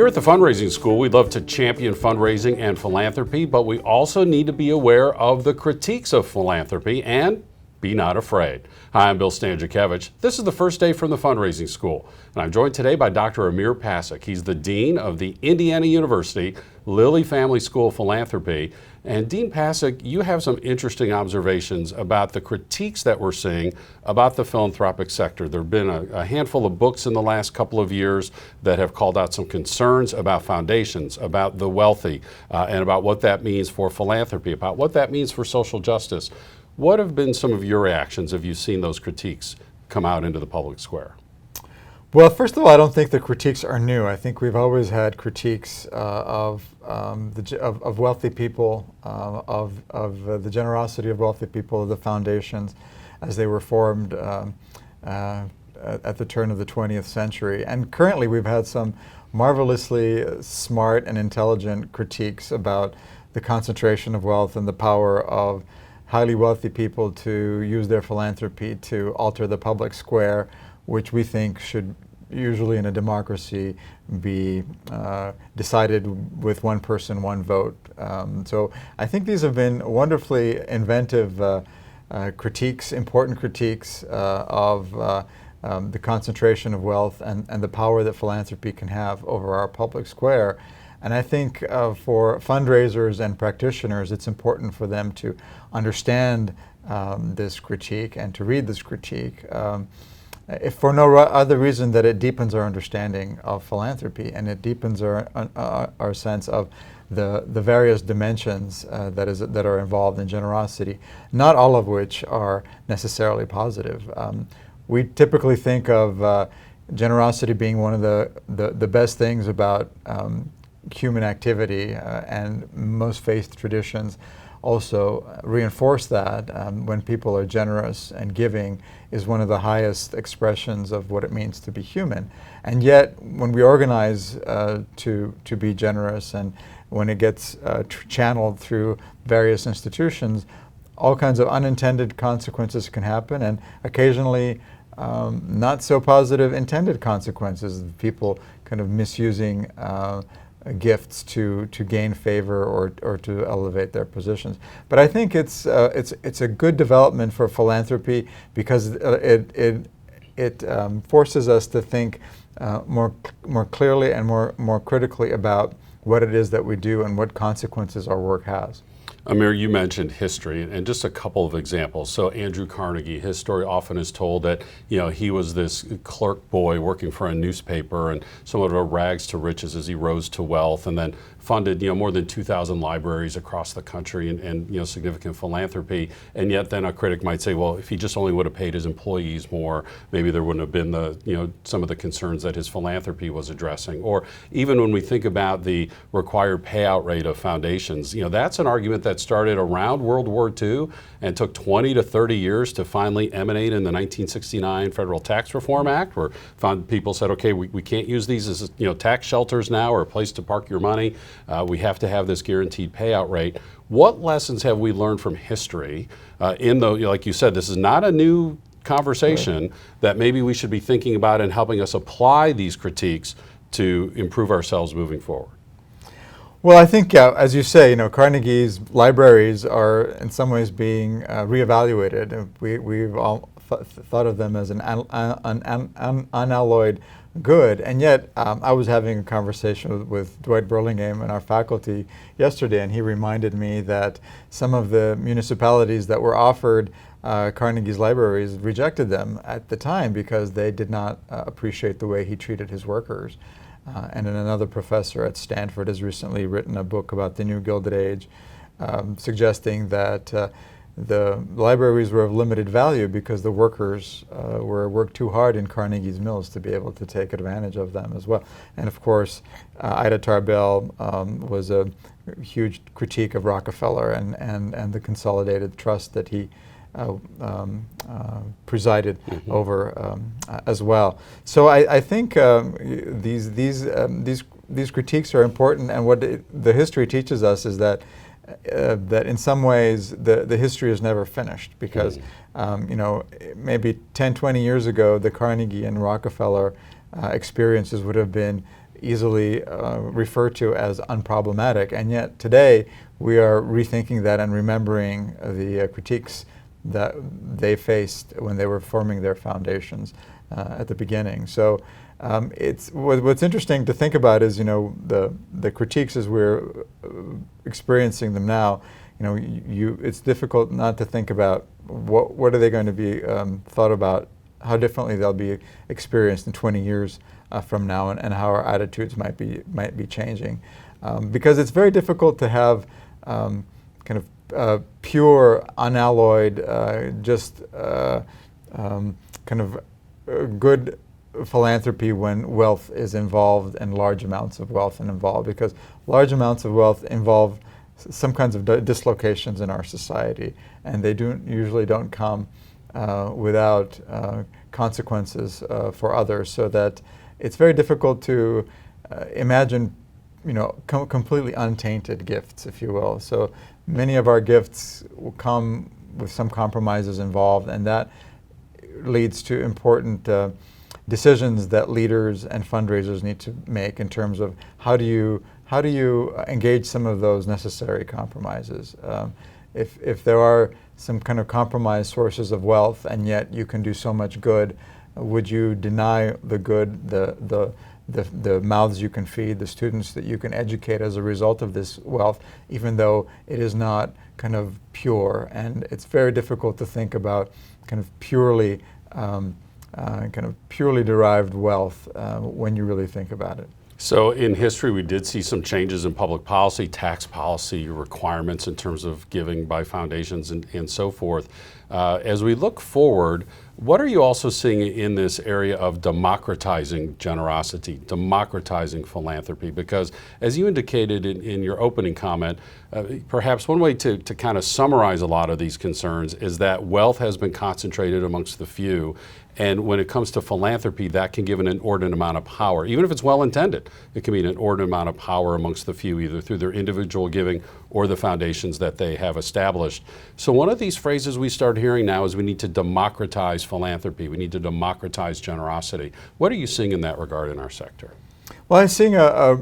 at the Fundraising School, we love to champion fundraising and philanthropy, but we also need to be aware of the critiques of philanthropy and be not afraid. Hi, I'm Bill Stanczykiewicz. This is the first day from the Fundraising School, and I'm joined today by Dr. Amir Pasic. He's the Dean of the Indiana University Lilly Family School of Philanthropy. And Dean Pasic, you have some interesting observations about the critiques that we're seeing about the philanthropic sector. There have been a handful of books in the last couple of years that have called out some concerns about foundations, about the wealthy, and about what that means for philanthropy, about what that means for social justice. What have been some of your reactions? Have you seen those critiques come out into the public square? Well, first of all, I don't think the critiques are new. I think we've always had critiques of wealthy people, of the generosity of wealthy people, of the foundations as they were formed at the turn of the 20th century. And currently we've had some marvelously smart and intelligent critiques about the concentration of wealth and the power of highly wealthy people to use their philanthropy to alter the public square, which we think should usually in a democracy be decided with one person, one vote. So I think these have been wonderfully inventive critiques, important critiques of the concentration of wealth and the power that philanthropy can have over our public square. And I think for fundraisers and practitioners, it's important for them to understand this critique and to read this critique, if for no other reason that it deepens our understanding of philanthropy and it deepens our sense of the various dimensions that are involved in generosity, not all of which are necessarily positive. We typically think of generosity being one of the best things about human activity, and most faith traditions also reinforce that when people are generous and giving is one of the highest expressions of what it means to be human. And yet when we organize to be generous and when it gets channeled through various institutions, all kinds of unintended consequences can happen, and occasionally not so positive intended consequences, people kind of misusing gifts to gain favor or to elevate their positions. But I think it's a good development for philanthropy because it forces us to think more clearly and more critically about what it is that we do and what consequences our work has. Amir, you mentioned history, and just a couple of examples. So Andrew Carnegie, his story often is told that he was this clerk boy working for a newspaper and somewhat of a rags to riches as he rose to wealth, and then funded more than 2,000 libraries across the country and significant philanthropy. And yet then a critic might say, well, if he just only would have paid his employees more, maybe there wouldn't have been the some of the concerns that his philanthropy was addressing. Or even when we think about the required payout rate of foundations, that's an argument that started around World War II and took 20 to 30 years to finally emanate in the 1969 Federal Tax Reform Act, where people said, okay, we can't use these as tax shelters now or a place to park your money. We have to have this guaranteed payout rate. What lessons have we learned from history like you said, this is not a new conversation, right, that maybe we should be thinking about and helping us apply these critiques to improve ourselves moving forward? Well, I think, as you say, Carnegie's libraries are in some ways being reevaluated. We've all thought of them as an unalloyed good, and yet I was having a conversation with Dwight Burlingame and our faculty yesterday, and he reminded me that some of the municipalities that were offered Carnegie's libraries rejected them at the time because they did not appreciate the way he treated his workers. And then another professor at Stanford has recently written a book about the New Gilded Age, suggesting that the libraries were of limited value because the workers worked too hard in Carnegie's mills to be able to take advantage of them as well. And of course, Ida Tarbell was a huge critique of Rockefeller and the consolidated trust that he presided over as well. So I think these critiques are important, and what the history teaches us is that that in some ways the history is never finished, because maybe 10, 20 years ago the Carnegie and Rockefeller experiences would have been easily refer to as unproblematic. And yet today we are rethinking that and remembering the critiques that they faced when they were forming their foundations at the beginning. So it's what's interesting to think about is, the critiques as we're experiencing them now. It's difficult not to think about what are they going to be thought about, how differently they'll be experienced in 20 years from now, and how our attitudes might be changing, because it's very difficult to have pure, unalloyed, good philanthropy when wealth is involved and large amounts of wealth are involved, because large amounts of wealth involve some kinds of dislocations in our society, and they usually don't come without consequences for others, so that it's very difficult to imagine completely untainted gifts, if you will. So many of our gifts will come with some compromises involved, and that leads to important decisions that leaders and fundraisers need to make in terms of how do you engage some of those necessary compromises. If there are some kind of compromised sources of wealth, and yet you can do so much good, would you deny the good, the mouths you can feed, the students that you can educate as a result of this wealth, even though it is not kind of pure? And it's very difficult to think about kind of purely derived wealth when you really think about it. So in history, we did see some changes in public policy, tax policy requirements in terms of giving by foundations and so forth. As we look forward, what are you also seeing in this area of democratizing generosity, democratizing philanthropy? Because as you indicated in your opening comment, perhaps one way to kind of summarize a lot of these concerns is that wealth has been concentrated amongst the few. And when it comes to philanthropy, that can give an inordinate amount of power. Even if it's well-intended, it can be an inordinate amount of power amongst the few, either through their individual giving or the foundations that they have established. So one of these phrases we start hearing now is we need to democratize philanthropy. We need to democratize generosity. What are you seeing in that regard in our sector? Well, I'm seeing a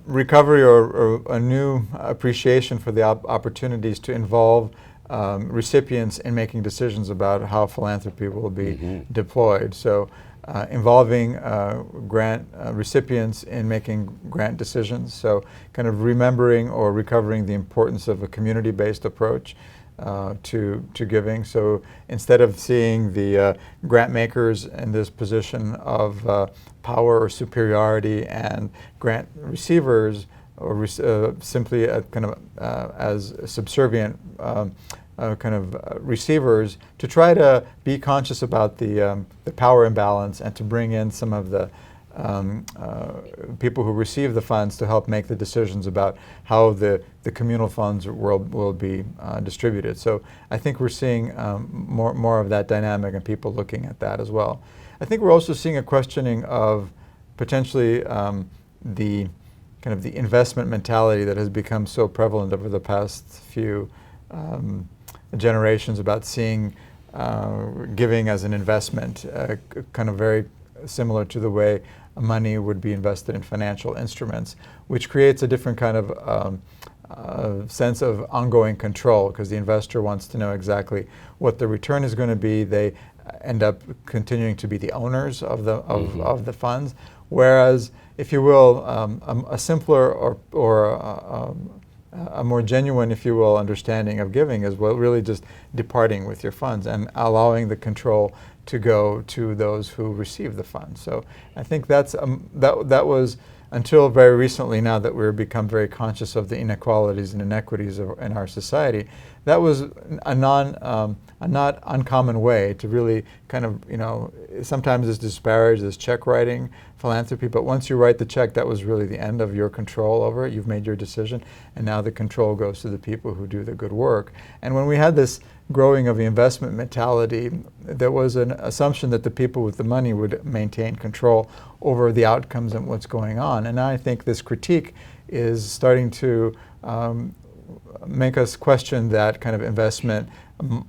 recovery or a new appreciation for the opportunities to involve recipients in making decisions about how philanthropy will be deployed. So involving grant recipients in making grant decisions. So kind of remembering or recovering the importance of a community-based approach to giving. So instead of seeing the grant makers in this position of power or superiority and grant receivers or simply as subservient receivers, to try to be conscious about the power imbalance and to bring in some of the people who receive the funds to help make the decisions about how the communal funds will be distributed. So I think we're seeing more of that dynamic and people looking at that as well. I think we're also seeing a questioning of potentially the investment mentality that has become so prevalent over the past few generations, about seeing giving as an investment, kind of very similar to the way money would be invested in financial instruments, which creates a different kind of sense of ongoing control, because the investor wants to know exactly what the return is going to be. They end up continuing to be the owners of the funds, whereas, if you will, a simpler or a more genuine, if you will, understanding of giving is really just departing with your funds and allowing the control to go to those who receive the funds. So I think that was, until very recently, now that we've become very conscious of the inequalities and inequities in our society, that was a not uncommon way to really kind of, sometimes it's disparaged as check writing philanthropy, but once you write the check, that was really the end of your control over it. You've made your decision, and now the control goes to the people who do the good work. And when we had this growing of the investment mentality, there was an assumption that the people with the money would maintain control over the outcomes and what's going on. And I think this critique is starting to make us question that kind of investment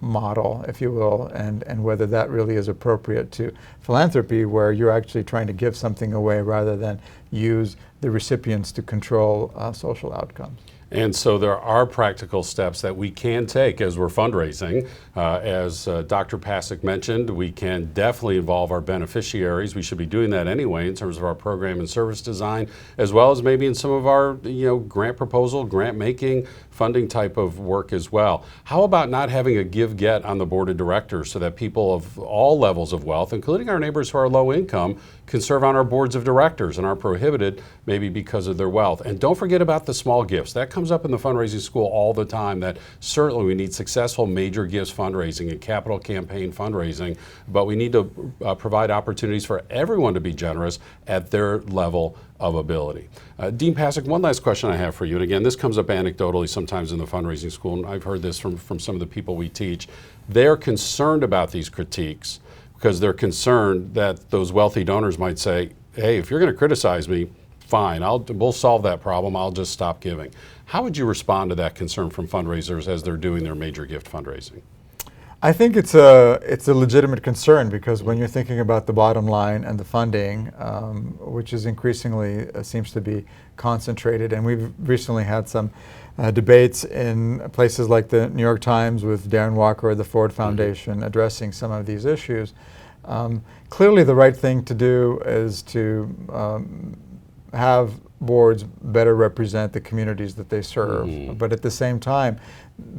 model, if you will, and whether that really is appropriate to philanthropy, where you're actually trying to give something away rather than use the recipients to control social outcomes. And so there are practical steps that we can take as we're fundraising. As Dr. Pasic mentioned, we can definitely involve our beneficiaries. We should be doing that anyway in terms of our program and service design, as well as maybe in some of our grant proposal, grant making, funding type of work as well. How about not having a give-get on the board of directors so that people of all levels of wealth, including our neighbors who are low income, can serve on our boards of directors and aren't prohibited maybe because of their wealth. And don't forget about the small gifts. That comes up in the fundraising school all the time, that certainly we need successful major gifts fundraising and capital campaign fundraising, but we need to provide opportunities for everyone to be generous at their level of ability. Dean Pasic, one last question I have for you, and again, this comes up anecdotally sometimes in the fundraising school, and I've heard this from some of the people we teach. They're concerned about these critiques because they're concerned that those wealthy donors might say, hey, if you're going to criticize me, fine, we'll solve that problem, I'll just stop giving. How would you respond to that concern from fundraisers as they're doing their major gift fundraising? I think it's a legitimate concern, because when you're thinking about the bottom line and the funding, which is increasingly seems to be concentrated, and we've recently had some debates in places like the New York Times with Darren Walker of the Ford Foundation addressing some of these issues. Clearly the right thing to do is to have boards better represent the communities that they serve. But at the same time,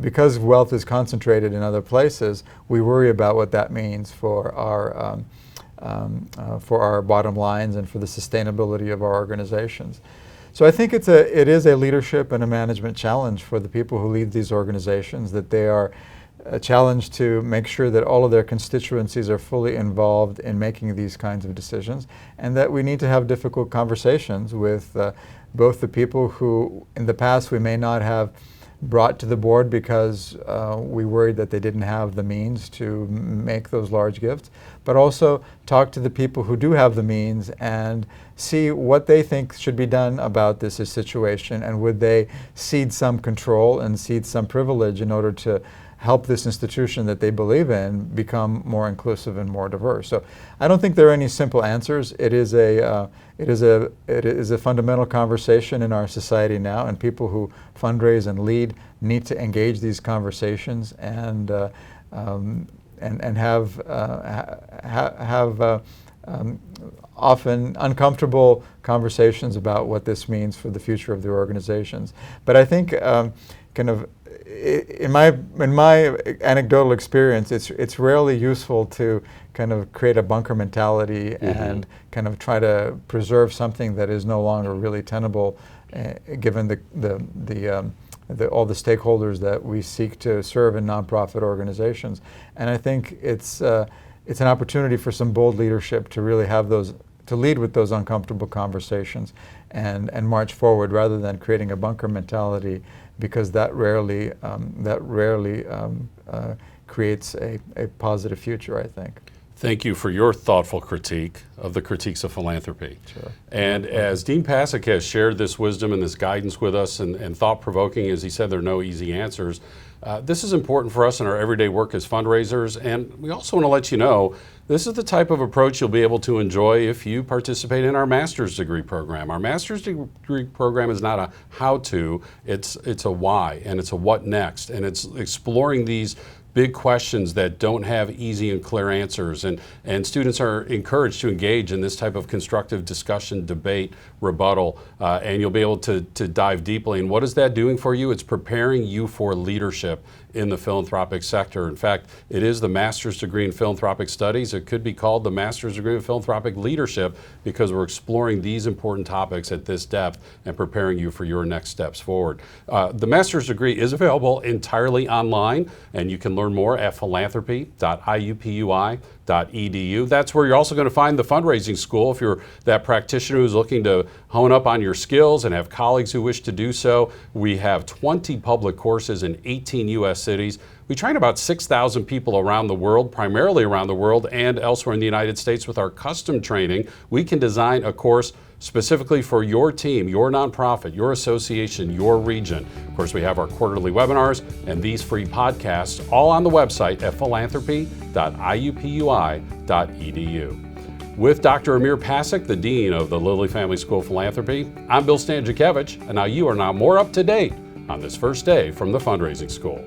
because wealth is concentrated in other places, we worry about what that means for our bottom lines and for the sustainability of our organizations. So I think it is a leadership and a management challenge for the people who lead these organizations, that they are challenged to make sure that all of their constituencies are fully involved in making these kinds of decisions, and that we need to have difficult conversations with both the people who in the past we may not have brought to the board because we worried that they didn't have the means to make those large gifts, but also talk to the people who do have the means and see what they think should be done about this situation, and would they cede some control and cede some privilege in order to help this institution that they believe in become more inclusive and more diverse. So I don't think there are any simple answers. It is a fundamental conversation in our society now, and people who fundraise and lead need to engage these conversations and have often uncomfortable conversations about what this means for the future of their organizations. But I think in my anecdotal experience, it's rarely useful to kind of create a bunker mentality and kind of try to preserve something that is no longer really tenable, given all the stakeholders that we seek to serve in nonprofit organizations. And I think it's an opportunity for some bold leadership to really have to lead with those uncomfortable conversations and march forward, rather than creating a bunker mentality, because that rarely creates a positive future, I think. Thank you for your thoughtful critique of the critiques of philanthropy. Sure. And as Dean Pasic has shared this wisdom and this guidance with us, and thought-provoking, as he said, there are no easy answers. This is important for us in our everyday work as fundraisers, and we also want to let you know this is the type of approach you'll be able to enjoy if you participate in our master's degree program. Our master's degree program is not a how-to, it's a why, and it's a what next, and it's exploring these big questions that don't have easy and clear answers, and students are encouraged to engage in this type of constructive discussion, debate, rebuttal, and you'll be able to dive deeply. And what is that doing for you? It's preparing you for leadership in the philanthropic sector. In fact, it is the master's degree in philanthropic studies. It could be called the master's degree in philanthropic leadership, because we're exploring these important topics at this depth and preparing you for your next steps forward. The master's degree is available entirely online, and you can learn more at philanthropy.iupui.edu. That's where you're also going to find the fundraising school if you're that practitioner who's looking to hone up on your skills and have colleagues who wish to do so. We have 20 public courses in 18 U.S. cities. We train about 6,000 people around the world, primarily around the world and elsewhere in the United States. With our custom training, we can design a course specifically for your team, your nonprofit, your association, your region. Of course, we have our quarterly webinars and these free podcasts all on the website at philanthropy.iupui.edu. With Dr. Amir Pasic, the Dean of the Lilly Family School of Philanthropy, I'm Bill Stanczykiewicz, and now you are more up to date on this first day from the fundraising school.